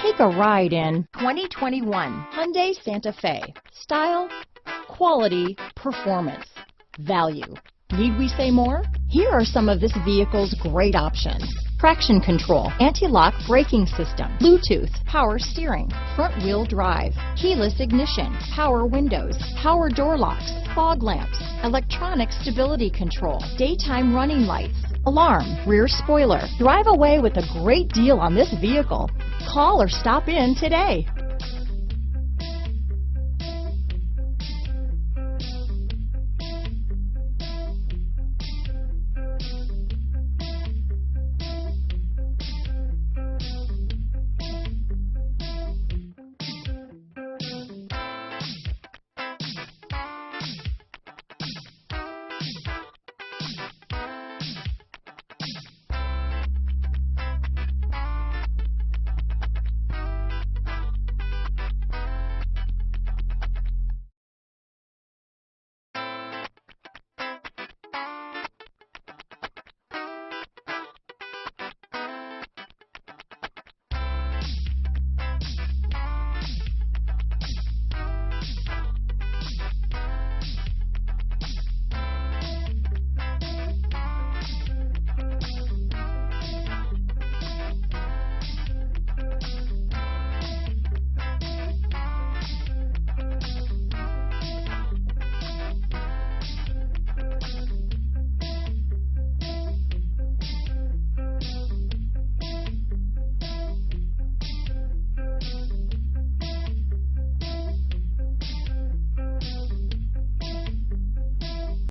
Take a ride in 2021 Hyundai Santa Fe. Style, quality, performance, value. Need we say more? Here are some of this vehicle's great options: traction control, anti-lock braking system, Bluetooth, power steering, front wheel drive, keyless ignition, power windows, power door locks, fog lamps, electronic stability control, daytime running lights, alarm, rear spoiler. Drive away with a great deal on this vehicle. Call or stop in today.